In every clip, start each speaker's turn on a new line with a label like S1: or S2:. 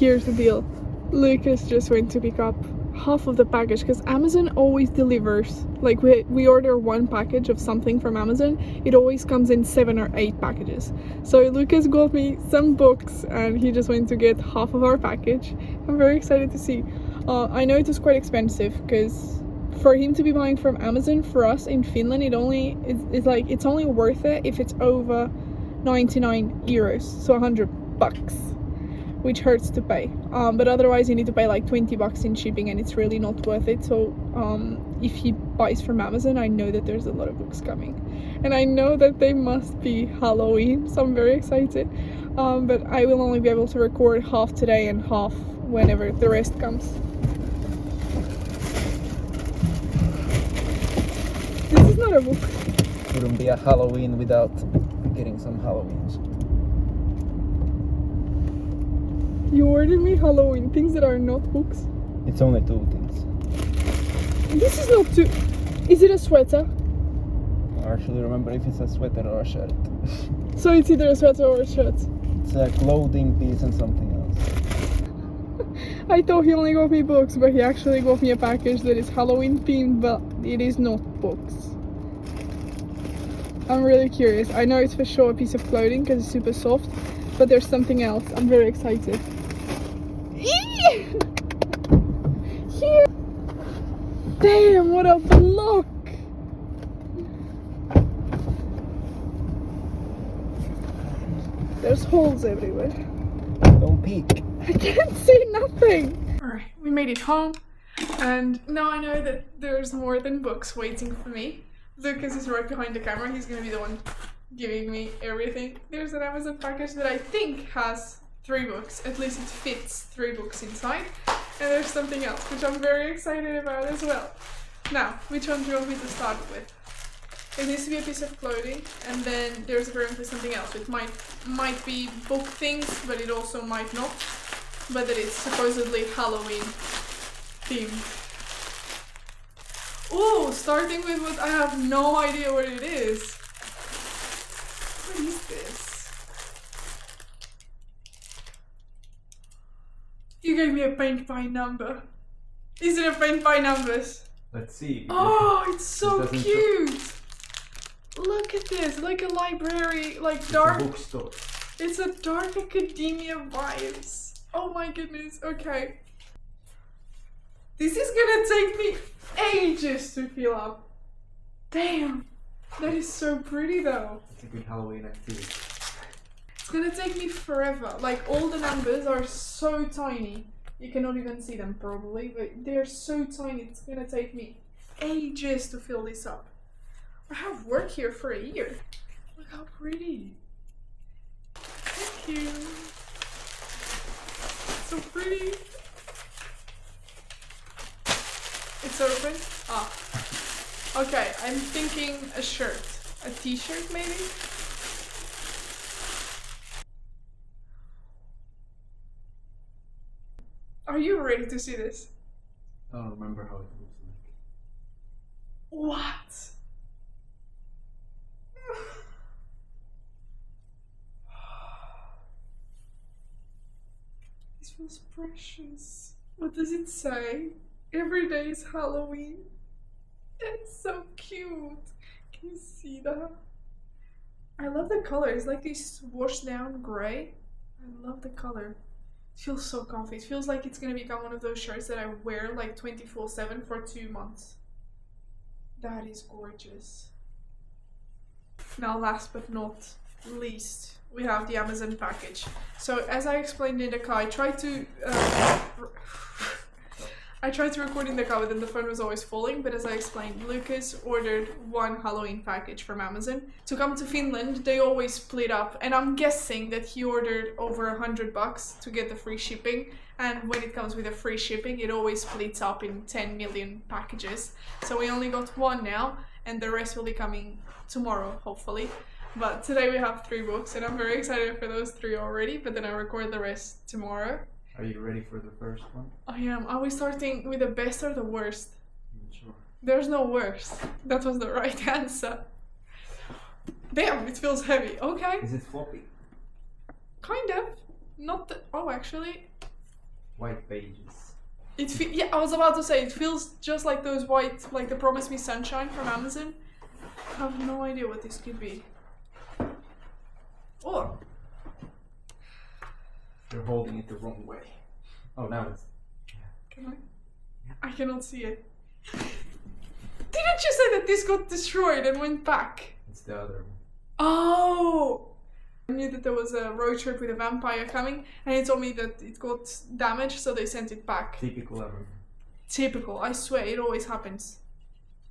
S1: Here's the deal. Lucas just went to pick up half of the package because Amazon always delivers. Like we order one package of something from Amazon, it always comes in 7 or 8 packages. So Lucas got me some books and he just went to get half of our package. I'm very excited to see. I know it was quite expensive because for him to be buying from Amazon, for us in Finland, it's only worth it if it's over 99 euros, so 100 bucks. Which hurts to pay, but otherwise you need to pay like 20 bucks in shipping and it's really not worth it. So if he buys from Amazon, I know that there's a lot of books coming and I know that they must be Halloween, so I'm very excited, but I will only be able to record half today and half whenever the rest comes. This is not a book.
S2: Wouldn't be a Halloween without getting some Halloweens.
S1: You ordered me Halloween things that are not books.
S2: It's only 2 things.
S1: This is not too... Is it a sweater?
S2: I actually remember if it's a sweater or a shirt.
S1: So it's either a sweater or a shirt.
S2: It's a clothing piece and something else.
S1: I thought he only got me books, but he actually got me a package that is Halloween themed, but it is not books. I'm really curious. I know it's for sure a piece of clothing because it's super soft, but there's something else. I'm very excited. Here. Damn, what a block! There's holes everywhere.
S2: Don't peek.
S1: I can't see nothing. Alright, we made it home, and now I know that there's more than books waiting for me. Lucas is right behind the camera. He's gonna be the one giving me everything. There's an Amazon package that I think has 3 books. At least it fits 3 books inside. And there's something else, which I'm very excited about as well. Now, which one do you want me to start with? It needs to be a piece of clothing, and then there's apparently something else. It might be book things, but it also might not. But that it's supposedly Halloween themed. Ooh, starting with what I have no idea what it is. What is this? You gave me a paint by number. Is it a paint by numbers?
S2: Let's see.
S1: Oh, it's so cute! Look at this, like a library, like dark.
S2: It's a bookstore.
S1: It's a dark academia vibes. Oh my goodness, okay. This is gonna take me ages to fill up. Damn, that is so pretty though.
S2: It's a good Halloween activity.
S1: It's gonna take me forever. Like all the numbers are so tiny. You cannot even see them probably, but they're so tiny. It's gonna take me ages to fill this up. I have worked here for a year. Look how pretty. Thank you. So pretty. It's open. Ah. Okay, I'm thinking a shirt. A t-shirt maybe? Are you ready to see this?
S2: I don't remember how it looks like.
S1: What? This feels precious. What does it say? Every day is Halloween. That's so cute. Can you see that? I love the color. It's like this washed down gray. I love the color. It feels so comfy. It feels like it's gonna become one of those shirts that I wear like 24/7 for 2 months. That is gorgeous. Now last but not least, we have the Amazon package. So as I explained in the car, I tried to record in the car, but then the phone was always falling. But as I explained, Lucas ordered one Halloween package from Amazon. To come to Finland, they always split up, and I'm guessing that he ordered over 100 bucks to get the free shipping. And when it comes with the free shipping, it always splits up in 10 million packages. So we only got one now, and the rest will be coming tomorrow, hopefully. But today we have 3 books, and I'm very excited for those 3 already, but then I record the rest tomorrow.
S2: Are you ready for the first one?
S1: I am. Are we starting with the best or the worst?
S2: Sure.
S1: There's no worst. That was the right answer. Damn, it feels heavy. Okay.
S2: Is it floppy?
S1: Kind of. Not the... Oh, actually...
S3: White pages.
S1: Yeah, I was about to say, it feels just like those white, like the Promise Me Sunshine from Amazon. I have no idea what this could be. Oh,
S3: You're holding it the wrong way. Oh, now it's.
S1: can I cannot see it. Didn't you say that this got destroyed and went back?
S3: It's the other one.
S1: Oh! I knew that there was a road trip with a vampire coming, and he told me that it got damaged, so they sent it back.
S3: Typical Amazon.
S1: Typical, I swear, it always happens.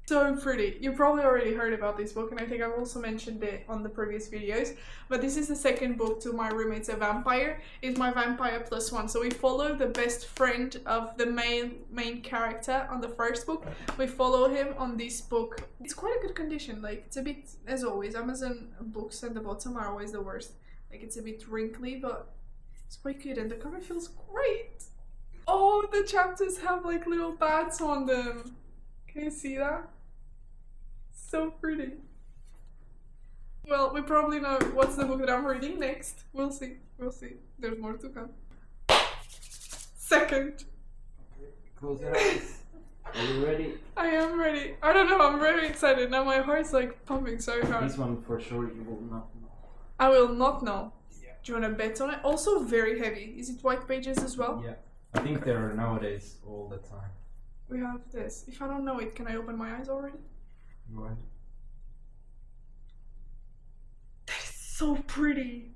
S1: So pretty. You probably already heard about this book, and I think I've also mentioned it on the previous videos, but this is the second book to My Roommate's a Vampire. It's my vampire plus one. So we follow the best friend of the main character on the first book. We follow him on this book. It's quite a good condition. Like, it's a bit, as always, Amazon books at the bottom are always the worst. Like, it's a bit wrinkly, but it's quite good, and the cover feels great. Oh, the chapters have like little bats on them. Can you see that? So pretty. Well, we probably know what's the book that I'm reading next. We'll see. We'll see. There's more to come. Second.
S3: Close your eyes. Are you ready?
S1: I am ready. I don't know. I'm very excited. Now my heart's like pumping so hard.
S3: This one for sure you will not know.
S1: I will not know.
S3: Yeah.
S1: Do you want to bet on it? Also very heavy. Is it white pages as well?
S3: Yeah. I think they're nowadays all the time.
S1: We have this. If I don't know it, can I open my eyes already?
S3: Go ahead.
S1: That is so pretty.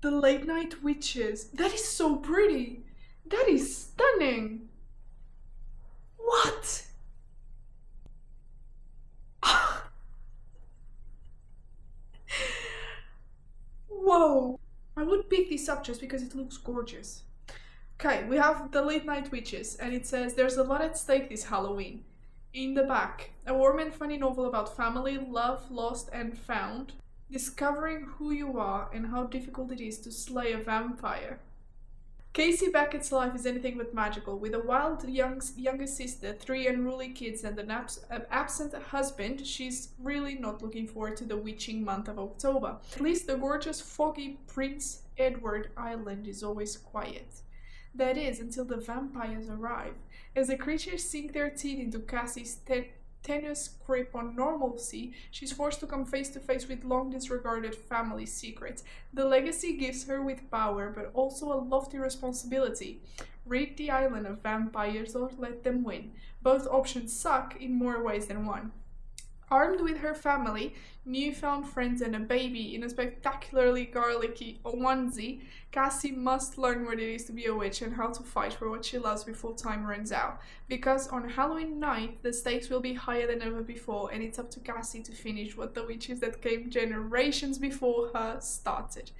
S1: The Late Night Witches. That is so pretty. That is stunning. What? Whoa. I would pick this up just because it looks gorgeous. Okay, we have The Late Night Witches, and it says there's a lot at stake this Halloween. In the back, a warm and funny novel about family, love, lost and found, discovering who you are and how difficult it is to slay a vampire. Casey Beckett's life is anything but magical. With a wild younger sister, 3 unruly kids and an absent husband, she's really not looking forward to the witching month of October. At least the gorgeous, foggy Prince Edward Island is always quiet. That is, until the vampires arrive. As the creatures sink their teeth into Cassie's tenuous grip on normalcy, she's forced to come face to face with long disregarded family secrets. The legacy gives her with power, but also a lofty responsibility. Rid the island of vampires or let them win. Both options suck in more ways than one. Armed with her family, newfound friends and a baby in a spectacularly garlicky onesie, Cassie must learn what it is to be a witch and how to fight for what she loves before time runs out. Because on Halloween night, the stakes will be higher than ever before, and it's up to Cassie to finish what the witches that came generations before her started.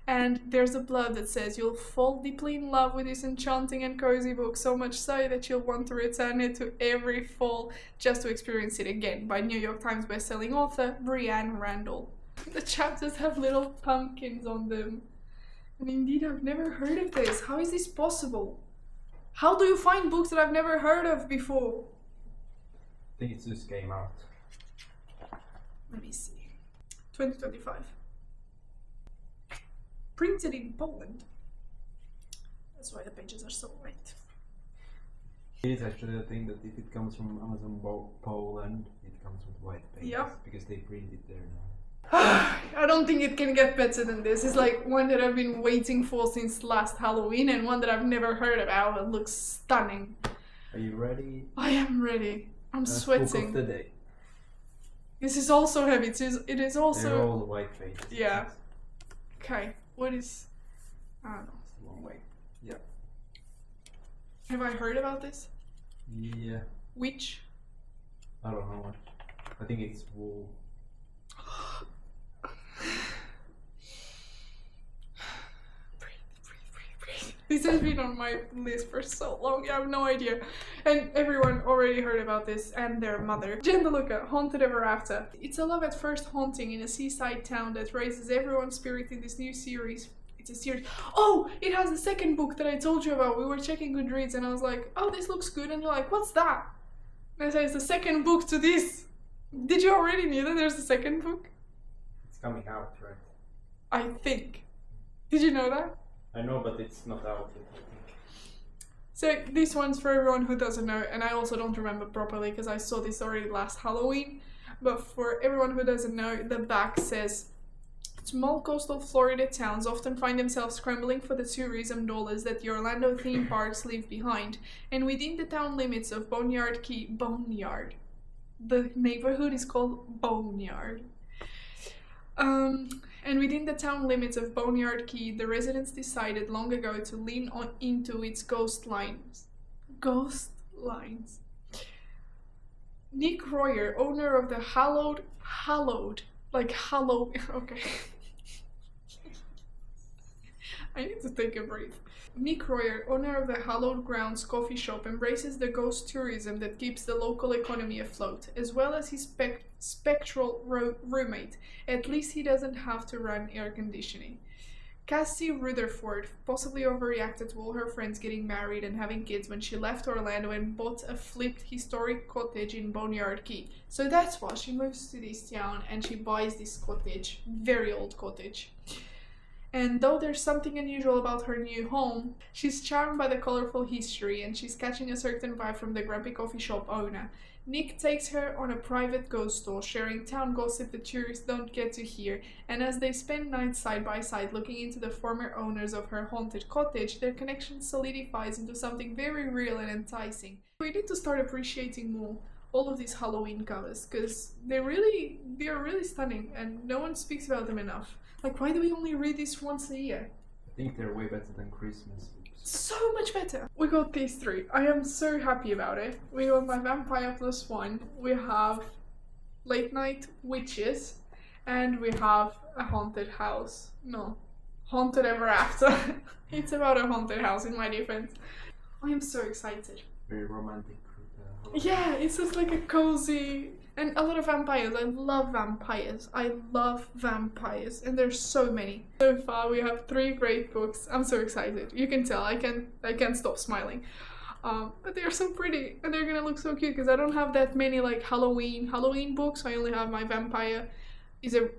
S1: And there's a blurb that says you'll fall deeply in love with this enchanting and cozy book, so much so that you'll want to return it to every fall just to experience it again, by New York Times bestselling author Brianne Randall. The chapters have little pumpkins on them. And indeed, I've never heard of this. How is this possible? How do you find books that I've never heard of before?
S3: I think it just came out.
S1: Let me see. 2025. Printed in Poland. That's why the pages are so white.
S3: It is actually a thing that if it comes from Amazon Poland, it comes with white pages.
S1: Yeah.
S3: Because they print it there now.
S1: I don't think it can get better than this. It's like one that I've been waiting for since last Halloween, and one that I've never heard about. It looks stunning.
S3: Are you ready?
S1: I am ready. I'm
S3: Book
S1: sweating.
S3: of the day.
S1: This is also heavy. It is also...
S3: They're all white pages.
S1: Yeah. Okay. What is... I don't know.
S3: It's a long way. Yeah.
S1: Have I heard about this?
S3: Yeah.
S1: Witch?
S3: I don't know what. I think it's wool.
S1: This has been on my list for so long, I have no idea. And everyone already heard about this, and their mother. Jen DeLuca, Haunted Ever After. It's a love at first haunting in a seaside town that raises everyone's spirit in this new series. It's a series. Oh, it has the second book that I told you about. We were checking Goodreads and I was like, oh, this looks good. And you're like, what's that? And I said, it's the second book to this. Did you already know that there's a second book?
S3: It's coming out, right?
S1: I think. Did you know that?
S3: I know, but it's not out yet, I think.
S1: So this one's for everyone who doesn't know, and I also don't remember properly because I saw this already last Halloween. But for everyone who doesn't know, the back says, small coastal Florida towns often find themselves scrambling for the tourism dollars that the Orlando theme parks leave behind, and within the town limits of Boneyard Key, the neighborhood is called Boneyard. And within the town limits of Boneyard Key, the residents decided long ago to lean on into its ghost lines. Ghost lines. Nick Royer, owner of the okay. I need to take a breath. Nick Royer, owner of the Hallowed Grounds coffee shop, embraces the ghost tourism that keeps the local economy afloat, as well as his spectral roommate. At least he doesn't have to run air conditioning. Cassie Rutherford possibly overreacted to all her friends getting married and having kids when she left Orlando and bought a flipped historic cottage in Boneyard Key. So that's why she moves to this town and she buys this cottage, very old cottage. And though there's something unusual about her new home, she's charmed by the colorful history and she's catching a certain vibe from the grumpy coffee shop owner. Nick takes her on a private ghost tour, sharing town gossip the tourists don't get to hear, and as they spend nights side by side looking into the former owners of her haunted cottage, their connection solidifies into something very real and enticing. We need to start appreciating more all of these Halloween covers, because they are really stunning and no one speaks about them enough. Like, why do we only read this once a year?
S3: I think they're way better than Christmas.
S1: So much better. We got these three. I am so happy about it. We got My Vampire Plus One. We have Late Night Witches. And we have A Haunted House. No. Haunted Ever After. It's about a haunted house in my defense. I am so excited.
S3: Very romantic.
S1: Yeah, it's just like a cozy... And a lot of vampires. I love vampires. I love vampires. And there's so many. So far we have 3 great books. I'm so excited. You can tell. I can't stop smiling. But they're so pretty. And they're gonna look so cute because I don't have that many like Halloween books. I only have my vampire.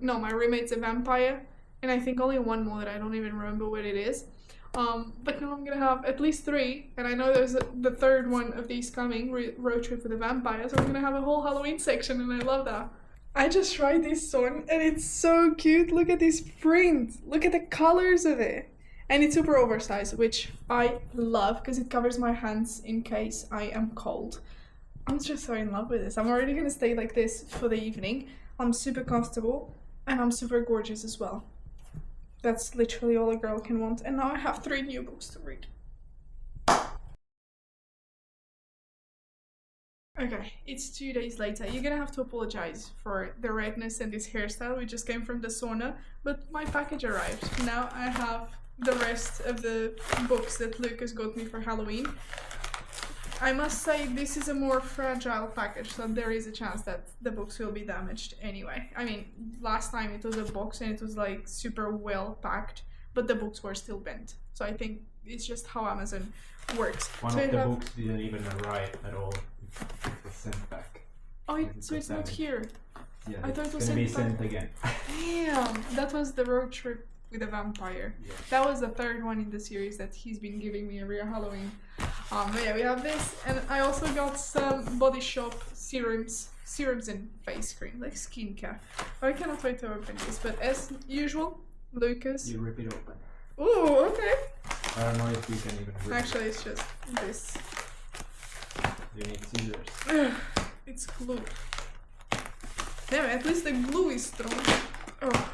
S1: My roommate's a vampire. And I think only one more that I don't even remember what it is. But now I'm gonna have at least 3, and I know there's the third one of these coming, Road Trip with the Vampire, so I'm gonna have a whole Halloween section, and I love that. I just tried this on, and it's so cute. Look at this print. Look at the colors of it. And it's super oversized, which I love, because it covers my hands in case I am cold. I'm just so in love with this. I'm already gonna stay like this for the evening. I'm super comfortable, and I'm super gorgeous as well. That's literally all a girl can want. And now I have 3 new books to read. Okay, it's 2 days later. You're gonna have to apologize for the redness and this hairstyle. We just came from the sauna, but my package arrived. Now I have the rest of the books that Lucas got me for Halloween. I must say this is a more fragile package, so there is a chance that the books will be damaged anyway. I mean, last time it was a box and it was like super well packed, but the books were still bent. So I think it's just how Amazon works.
S3: One of the books didn't even arrive at all. It was sent back.
S1: Oh, so it's not here.
S3: Yeah,
S1: I thought it was
S3: gonna be
S1: sent
S3: sent again.
S1: Damn, that was the Road Trip with a Vampire.
S3: Yeah.
S1: That was the 3rd one in the series that he's been giving me every Halloween. But yeah, we have this, and I also got some Body Shop serums and face cream, like skincare. I cannot wait to open this, but as usual, Lucas.
S3: You rip it open.
S1: Ooh, okay.
S3: I don't know if you can even rip
S1: Actually, it's just this.
S3: You need scissors.
S1: Ugh, it's glue. Damn, at least the glue is strong. Oh.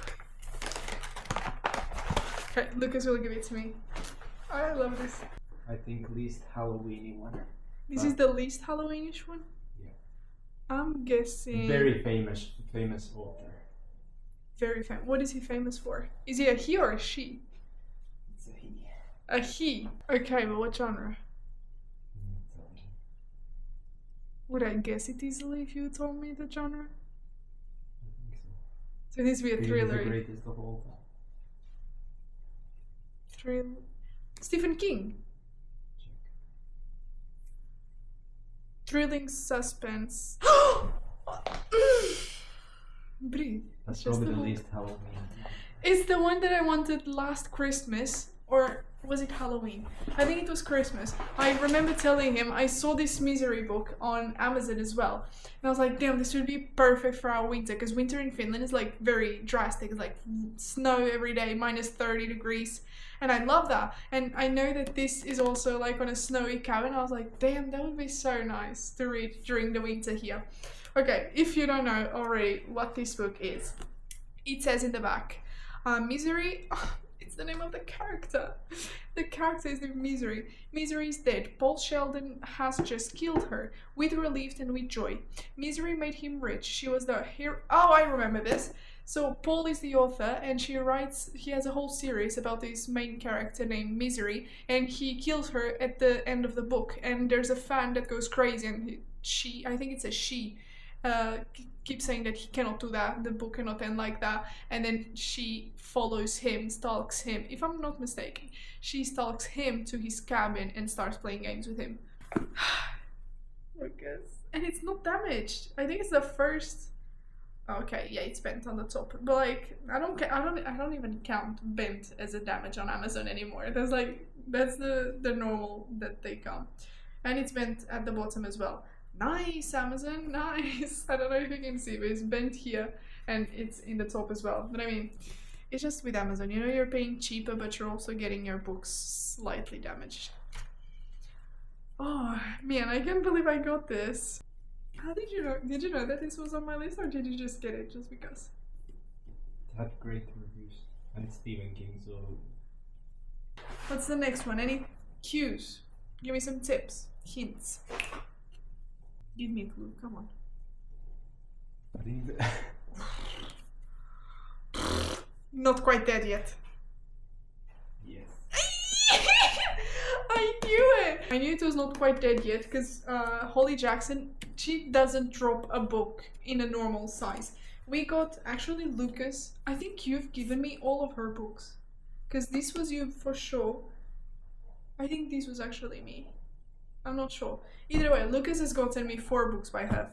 S1: Okay, Lucas will give it to me. I love this.
S3: I think least Halloweeny one.
S1: This is the least Halloweenish one?
S3: Yeah.
S1: I'm guessing...
S3: Very famous author.
S1: Very famous. What is he famous for? Is he a he or a she?
S3: It's a he.
S1: A he. Okay, but what genre? Would I guess it easily if you told me the genre?
S3: I think so.
S1: So it needs to be a
S3: He is
S1: thriller.
S3: the greatest of all time.
S1: Stephen King.
S3: Check.
S1: Thrilling suspense. Breathe.
S3: That's
S1: It's just
S3: probably
S1: the
S3: the
S1: whole-
S3: least Halloween.
S1: It's the one that I wanted last Christmas, or Was it Halloween? I think it was Christmas. I remember telling him I saw this Misery book on Amazon as well. And I was like, damn, this would be perfect for our winter, because winter in Finland is like very drastic. It's like snow every day, minus 30 degrees. And I love that. And I know that this is also like on a snowy cabin. I was like, damn, that would be so nice to read during the winter here. Okay, if you don't know already what this book is, it says in the back, Misery... It's the name of the character. The character is named Misery. Misery is dead. Paul Sheldon has just killed her, with relief and with joy. Misery made him rich. She was the hero. Oh, I remember this. So Paul is the author, and he has a whole series about this main character named Misery, and he kills her at the end of the book. And there's a fan that goes crazy, and I think it's a she, keeps saying that he cannot do that, the book cannot end like that, and then she follows him, stalks him. If I'm not mistaken, she stalks him to his cabin and starts playing games with him. Lucas. And it's not damaged. I think it's the first... Okay, yeah, it's bent on the top, but like I don't even count bent as a damage on Amazon anymore. That's the normal that they come, and it's bent at the bottom as well. Nice, Amazon, nice. I don't know if you can see, but it's bent here and it's in the top as well. But I mean, it's just with Amazon, you know, you're paying cheaper, but you're also getting your books slightly damaged. Oh man, I can't believe I got this. How did you know? Did you know that this was on my list, or did you just get it just because?
S3: It had great reviews, and it's Stephen King, so.
S1: What's the next one? Any cues? Give me some tips, hints. Give me a clue, come on.
S3: I think
S1: Not quite dead yet.
S3: Yes.
S1: I knew it! I knew it was not quite dead yet, because Holly Jackson, she doesn't drop a book in a normal size. We got, actually Lucas, I think you've given me all of her books. Because this was you for sure. I think this was actually me. I'm not sure. Either way, Lucas has gotten me 4 books by her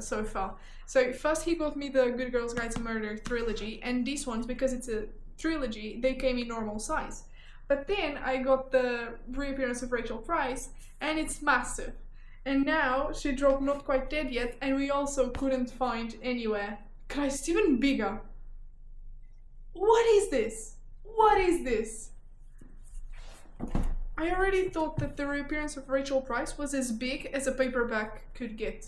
S1: so far. So first he got me the Good Girls Guide to Murder trilogy, and these ones, because it's a trilogy, they came in normal size. But then I got the reappearance of Rachel Price, and it's massive. And now she dropped Not Quite Dead Yet, and we also couldn't find anywhere. Guys, it's even bigger. What is this? What is this? I already thought that the reappearance of Rachel Price was as big as a paperback could get.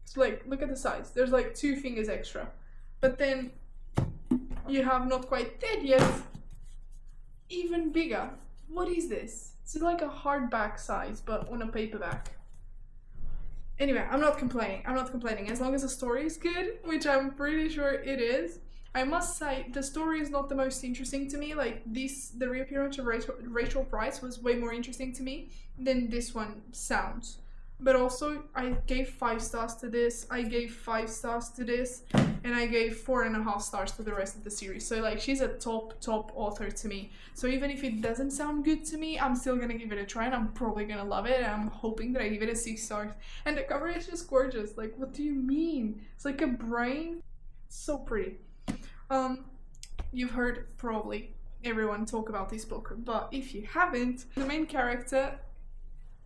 S1: It's like, look at the size. There's like 2 fingers extra. But then you have Not Quite Dead Yet, even bigger. What is this? It's like a hardback size, but on a paperback. Anyway, I'm not complaining. As long as the story is good, which I'm pretty sure it is. I must say, the story is not the most interesting to me. Like the reappearance of Rachel Price was way more interesting to me than this one sounds. But also, I gave 5 stars to this, I gave 5 stars to this, and I gave 4.5 stars to the rest of the series. So like, she's a top author to me. So even if it doesn't sound good to me, I'm still gonna give it a try, and I'm probably gonna love it, and I'm hoping that I give it a 6 stars. And the cover is just gorgeous. Like, what do you mean? It's like a brain. It's so pretty. You've heard probably everyone talk about this book, but if you haven't, the main character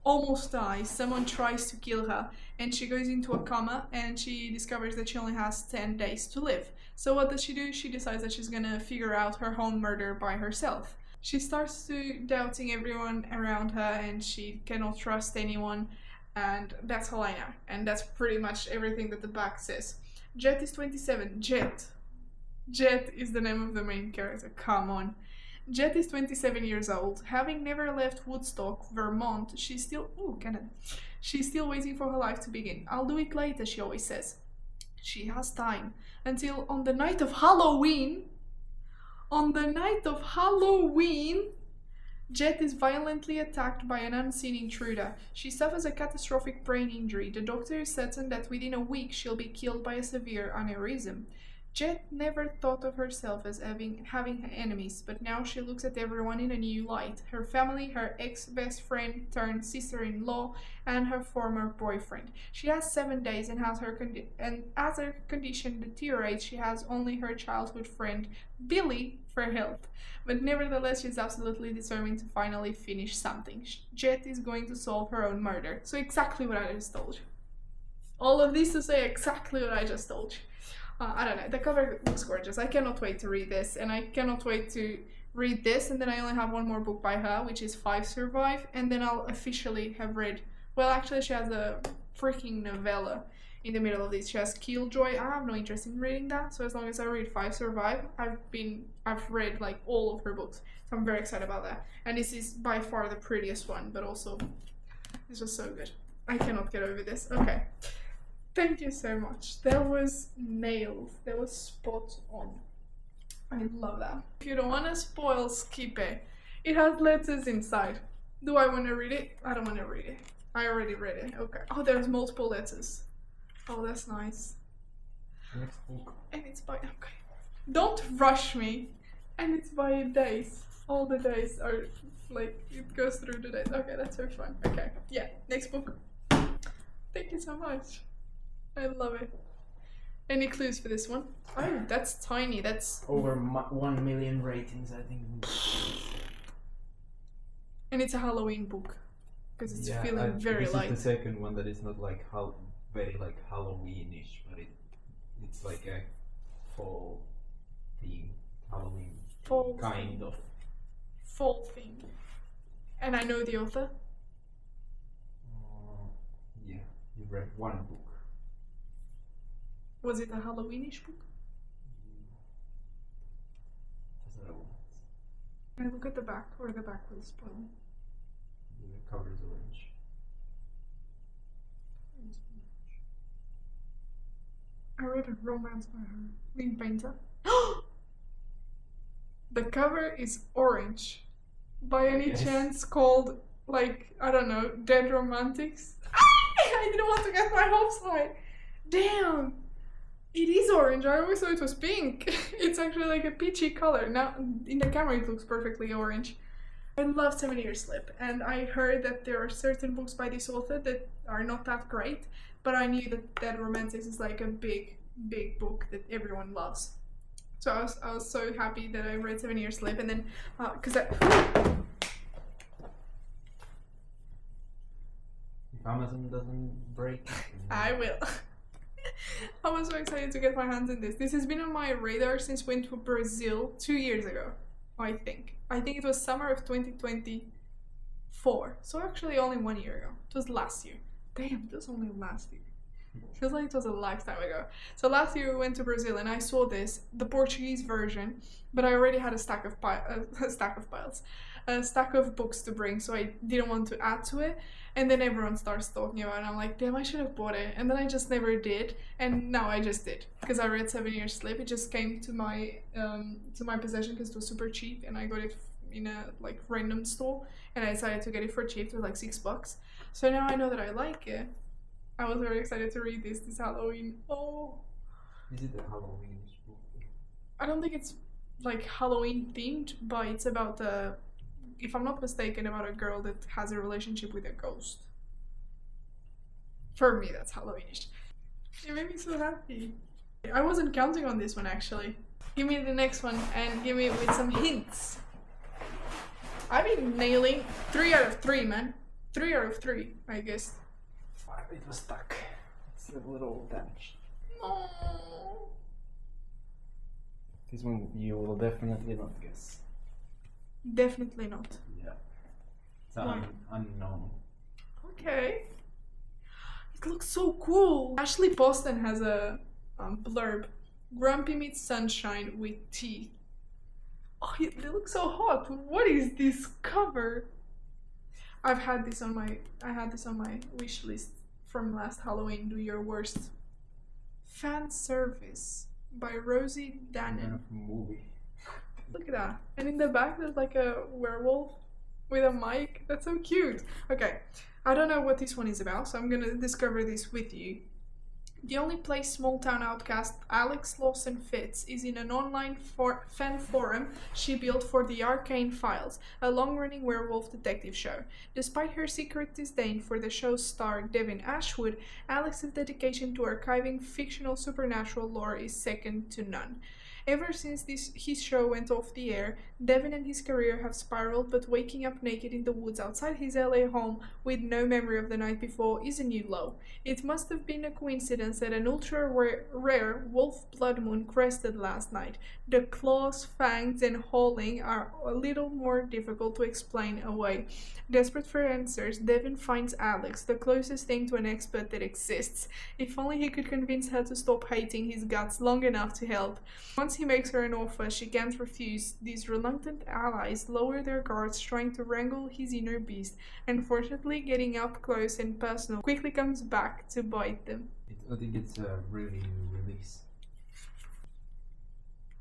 S1: almost dies. Someone tries to kill her, and she goes into a coma, and she discovers that she only has 10 days to live. So what does she do? She decides that she's gonna figure out her own murder by herself. She starts to doubting everyone around her, and she cannot trust anyone, and that's all I know. And that's pretty much everything that the back says. Jet is 27. Jet is the name of the main character, come on. Jet is 27 years old. Having never left Woodstock, Vermont, she's still waiting for her life to begin. I'll do it later, she always says. She has time until on the night of Halloween. On the night of Halloween, Jet is violently attacked by an unseen intruder. She suffers a catastrophic brain injury. The doctor is certain that within a week she'll be killed by a severe aneurysm. Jet never thought of herself as having enemies, but now she looks at everyone in a new light. Her family, her ex-best friend turned sister-in-law, and her former boyfriend. She has 7 days and as her condition deteriorates, she has only her childhood friend, Billy, for help. But nevertheless, she's absolutely determined to finally finish something. Jet is going to solve her own murder. So exactly what I just told you. All of this to say exactly what I just told you. I don't know, the cover looks gorgeous. I cannot wait to read this, and I cannot wait to read this, and then I only have one more book by her, which is 5 Survive, and then I'll officially have read, well, actually she has a freaking novella in the middle of this. She has Killjoy. I have no interest in reading that, so as long as I read 5 Survive, I've read like all of her books, so I'm very excited about that. And this is by far the prettiest one, but also it's just so good. I cannot get over this. Okay. Thank you so much. That was nailed. That was spot on. I love that. If you don't want to spoil, skip it. It has letters inside. Do I want to read it? I don't want to read it. I already read it. Okay. Oh, there's multiple letters. Oh, that's nice.
S3: Next book.
S1: And it's by... Okay. Don't rush me. And it's by days. All the days are like... It goes through the days. Okay, that's very fun. Okay. Yeah. Next book. Thank you so much. I love it. Any clues for this one? Oh, that's tiny. That's
S3: Over 1 million ratings, I think.
S1: and it's a Halloween book because it's
S3: Yeah,
S1: feeling very
S3: this
S1: light.
S3: is the second one that is not like very like Halloweenish, but it's like a fall theme, Halloween
S1: Fall
S3: kind of.
S1: Fall theme. And I know the author.
S3: Yeah, you read one book.
S1: Was it a Halloweenish book?
S3: That's what I want.
S1: Can I look at the back, or the back will spoil me?
S3: The cover is orange.
S1: I read a romance by her. Lynn Painter. The cover is orange. By any
S3: Yes.
S1: chance called, like, I don't know, Dead Romantics? I didn't want to get my hopes high. Damn! It is orange. I always thought it was pink. It's actually like a peachy color. Now, in the camera it looks perfectly orange. I love 7 Years Slip, and I heard that there are certain books by this author that are not that great, but I knew that Dead Romantics is like a big book that everyone loves. So I was so happy that I read 7 Years Slip, and then, because
S3: If Amazon doesn't break,
S1: I will. I was so excited to get my hands on this. This has been on my radar since we went to Brazil 2 years ago, I think. I think it was summer of 2024. So actually only 1 year ago. It was last year. Damn, it was only last year. Feels like it was a lifetime ago. So last year we went to Brazil and I saw this, the Portuguese version, but I already had a stack of books to bring, so I didn't want to add to it. And then everyone starts talking about it, and I'm like, damn, I should have bought it. And then I just never did, and now I just did because I read 7 Years Slip. It just came to my possession because it was super cheap, and I got it in a like random store, and I decided to get it for cheap. It was like $6. So now I know that I like it. I was very excited to read this Halloween. Oh,
S3: is it a Halloween book?
S1: I don't think it's like Halloween themed, but it's about if I'm not mistaken, about a girl that has a relationship with a ghost. For me, that's Halloweenish. It made me so happy. I wasn't counting on this one actually. Give me the next one and give me with some hints. I've been nailing 3 out of 3, man. 3 out of 3, I guess.
S3: It was stuck. It's a little damaged.
S1: Oh.
S3: This one you will definitely not guess.
S1: Definitely not.
S3: Yeah. It's
S1: Why?
S3: unknown.
S1: Okay. It looks so cool. Ashley Poston has a blurb. Grumpy meets sunshine with teeth. Oh, it looks so hot. What is this cover? I had this on my wish list from last Halloween. Do your worst. Fan service by Rosie Dannon.
S3: Movie.
S1: Look at that. And in the back there's like a werewolf with a mic. That's so cute. Okay, I don't know what this one is about, so I'm gonna discover this with you. The only place small-town outcast Alex Lawson fits is in an online fan forum she built for the Arcane Files, a long-running werewolf detective show. Despite her secret disdain for the show's star Devin Ashwood, Alex's dedication to archiving fictional supernatural lore is second to none. Ever since his show went off the air, Devin and his career have spiraled, but waking up naked in the woods outside his LA home with no memory of the night before is a new low. It must have been a coincidence that an ultra-rare wolf blood moon crested last night. The claws, fangs, and howling are a little more difficult to explain away. Desperate for answers, Devin finds Alex, the closest thing to an expert that exists. If only he could convince her to stop hating his guts long enough to help. Once he makes her an offer she can't refuse, these reluctant allies lower their guards, trying to wrangle his inner beast. Unfortunately, getting up close and personal quickly comes back to bite them.
S3: I think it's a really new release.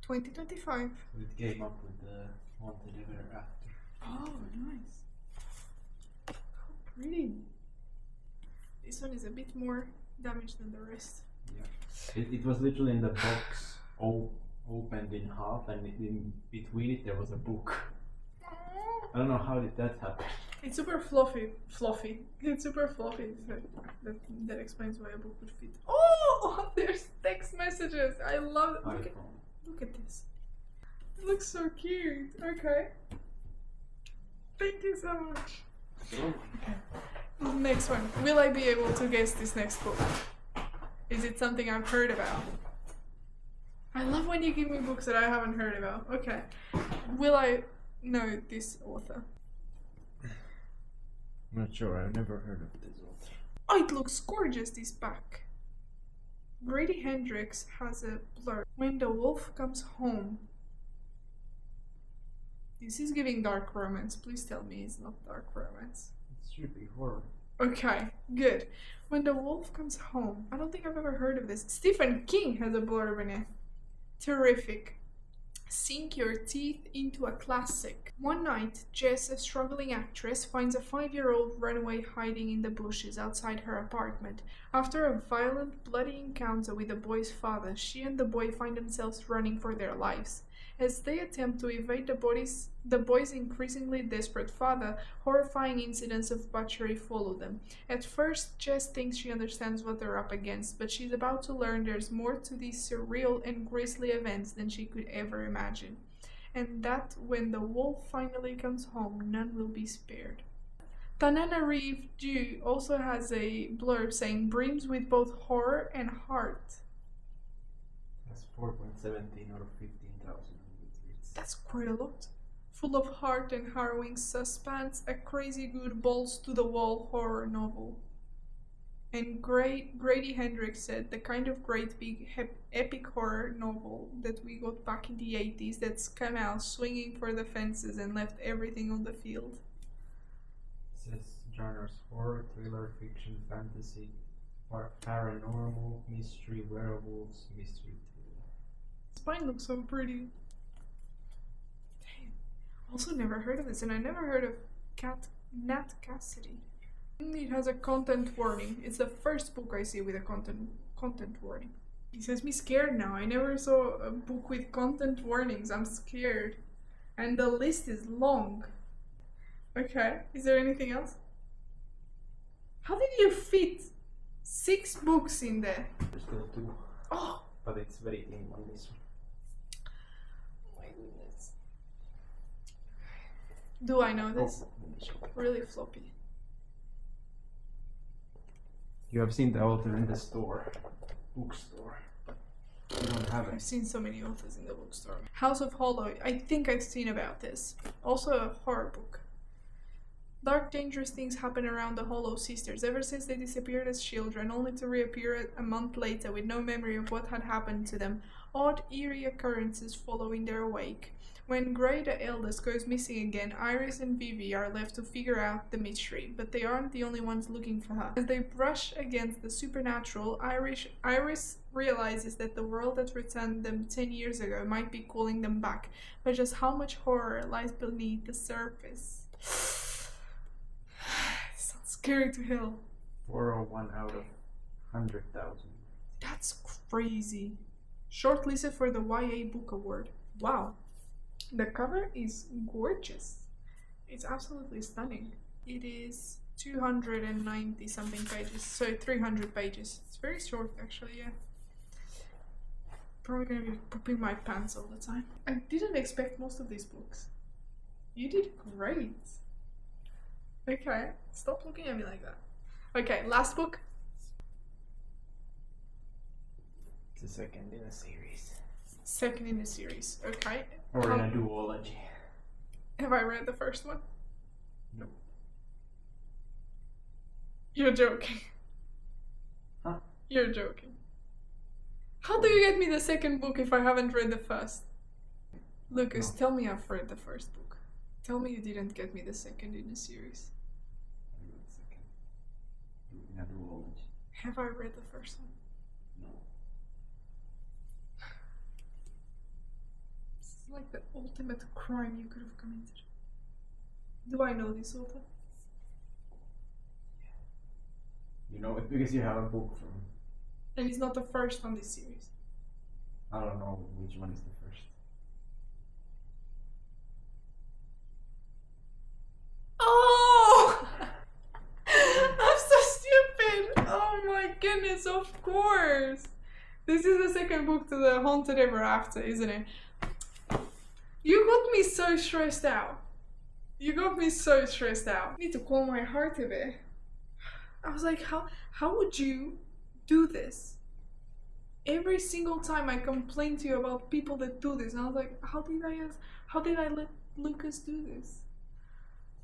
S1: 2025.
S3: So it came up with the Wanted Ever After.
S1: Oh, nice. How pretty. This one is a bit more damaged than the rest.
S3: Yeah. It was literally in the box, opened in half, and in between it there was a book. I don't know how did that happen.
S1: It's super fluffy. It's super fluffy. So that explains why a book would fit. Oh, there's text messages. I love it. Look at this. It looks so cute. Okay. Thank you so much. Okay. Next one. Will I be able to guess this next book? Is it something I've heard about? I love when you give me books that I haven't heard about. Okay. Will I know this author?
S3: I'm not sure, I've never heard of this author.
S1: Oh, it looks gorgeous, this back. Grady Hendrix has a blurb. When the wolf comes home. This is giving dark romance. Please tell me it's not dark romance.
S3: It should be horror.
S1: Okay, good. When the wolf comes home. I don't think I've ever heard of this. Stephen King has a blurb in it. Terrific. Sink your teeth into a classic. One night, Jess, a struggling actress, finds a 5-year-old runaway hiding in the bushes outside her apartment. After a violent, bloody encounter with the boy's father, she and the boy find themselves running for their lives. As they attempt to evade the boy's increasingly desperate father, horrifying incidents of butchery follow them. At first, Jess thinks she understands what they're up against, but she's about to learn there's more to these surreal and grisly events than she could ever imagine. And that when the wolf finally comes home, none will be spared. Tananarive Ju also has a blurb saying, brims with both horror and heart.
S3: That's 4.17 out of 15,000.
S1: That's quite a lot. Full of heart and harrowing suspense, a crazy good balls-to-the-wall horror novel. And Grady Hendrix said, the kind of great big epic horror novel that we got back in the 80s that's come out swinging for the fences and left everything on the field.
S3: It says genres horror, thriller, fiction, fantasy, paranormal, mystery, werewolves, mystery thriller.
S1: Spine looks so pretty. Also never heard of this, and I never heard of Nat Cassidy. It has a content warning. It's the first book I see with a content warning. It says me scared now. I never saw a book with content warnings. I'm scared. And the list is long. Okay, is there anything else? How did you fit 6 books in there?
S3: There's still 2.
S1: Oh!
S3: But it's very thin on this one.
S1: My goodness. Do I know this? Really floppy.
S3: You have seen the author in the store, bookstore. You don't have
S1: I've
S3: it.
S1: seen so many authors in the bookstore. House of Hollow, I think I've seen about this. Also a horror book. Dark, dangerous things happen around the Hollow sisters ever since they disappeared as children, only to reappear a month later with no memory of what had happened to them. Odd, eerie occurrences follow in their wake. When Gray, the eldest, goes missing again, Iris and Vivi are left to figure out the mystery, but they aren't the only ones looking for her. As they brush against the supernatural, Iris realizes that the world that returned them 10 years ago might be calling them back, but just how much horror lies beneath the surface. Sounds scary to hell.
S3: 401 out of 100,000.
S1: That's crazy. Shortlisted for the YA Book Award. Wow. The cover is gorgeous. It's absolutely stunning. It is 290 something pages, so 300 pages. It's very short actually, yeah. Probably gonna be pooping my pants all the time. I didn't expect most of these books. You did great. Okay, stop looking at me like that. Okay, last book.
S3: It's the second in a series.
S1: Second in the series, okay.
S3: Or in a duology.
S1: Have I read the first one?
S3: No.
S1: You're joking.
S3: Huh?
S1: You're joking. How do you get me the second book if I haven't read the first? Lucas,
S3: No.
S1: tell me I've read the first book. Tell me you didn't get me the second in the series.
S3: I read the second. In a duology.
S1: Have I read the first one?
S3: No.
S1: This is like the ultimate crime you could have committed. Do I know this author?
S3: You know it because you have a book from.
S1: And it's not the first on this series.
S3: I don't know which one is the first.
S1: Oh! I'm so stupid! Oh my goodness, of course! This is the second book to the Haunted Ever After, isn't it? You got me so stressed out. You got me so stressed out. I need to calm my heart a bit. I was like, how would you do this? Every single time I complain to you about people that do this, and I was like, how did I let Lucas do this?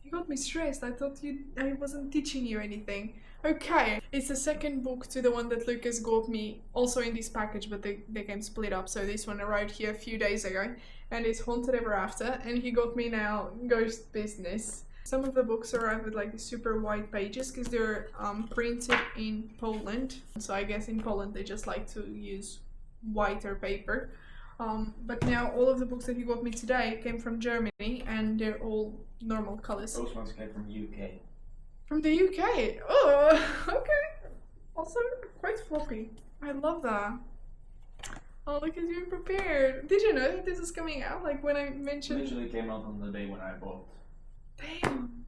S1: You got me stressed. I thought I wasn't teaching you anything. Okay, it's the second book to the one that Lucas got me, also in this package, but they came split up. So this one arrived here a few days ago, and it's Haunted Ever After, and he got me now Ghost Business. Some of the books arrive with like the super white pages because they're printed in Poland. So I guess in Poland they just like to use whiter paper. But now all of the books that he got me today came from Germany and they're all normal colors.
S3: Those ones came from UK.
S1: From the UK? Oh, okay. Also quite floppy. I love that. Oh, look at you prepared. Did you know that this is coming out? Like when I mentioned...
S3: Literally came out on the day when I bought.
S1: Damn.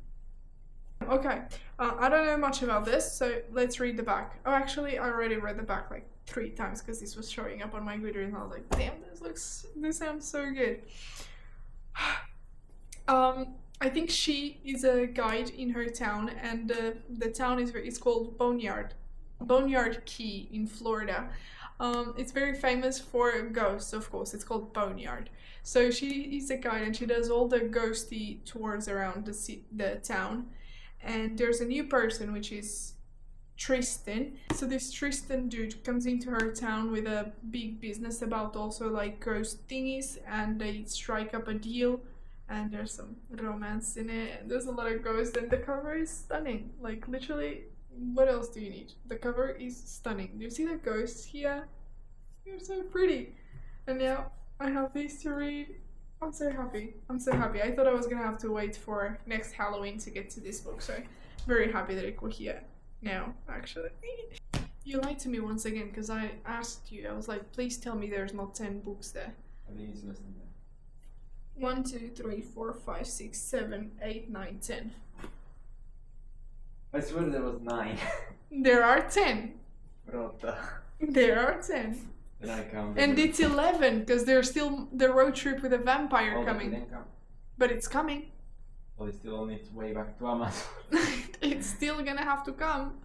S1: Okay, I don't know much about this, so let's read the back. Oh, actually, I already read the back like 3 times because this was showing up on my Goodreads and I was like, damn, this sounds so good. I think she is a guide in her town, and the town is called Boneyard Key in Florida. It's very famous for ghosts, of course. It's called Boneyard. So she is a guide and she does all the ghosty tours around the town. And there's a new person, which is Tristan. So this Tristan dude comes into her town with a big business about also like ghost thingies, and they strike up a deal. And there's some romance in it. And there's a lot of ghosts, and the cover is stunning. Like literally, what else do you need? The cover is stunning. Do you see the ghosts here? They're so pretty. And now I have these to read. I'm so happy. I'm so happy. I thought I was gonna have to wait for next Halloween to get to this book, so very happy that it got here now, actually. You lied to me once again because I asked you. I was like, please tell me there's not 10 books there.
S3: I think it's less than that.
S1: 1, 2, 3, 4, 5, 6, 7, 8, 9, 10.
S3: I swear there was 9.
S1: There are 10.
S3: What the?
S1: There are 10.
S3: Then I counted.
S1: And it's 11 because there's still the road trip with a vampire
S3: Oh, that
S1: coming.
S3: didn't come.
S1: But it's coming.
S3: Well, it's still on its way back to Amazon.
S1: It's still gonna have to come.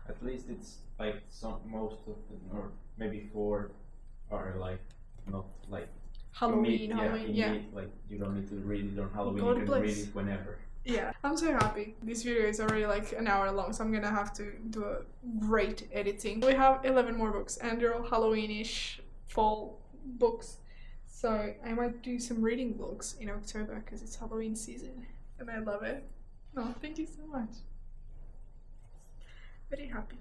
S3: At least it's like most of them, or maybe 4 are like not like
S1: Halloween, yeah.
S3: Like you don't need to read it on Halloween.
S1: God
S3: you can
S1: bless.
S3: read it whenever.
S1: Yeah, I'm so happy. This video is already like an hour long, so I'm gonna have to do a great editing. We have 11 more books, and they're all Halloween-ish fall books. So I might do some reading vlogs in October because it's Halloween season, and I love it. Oh, thank you so much. Very happy.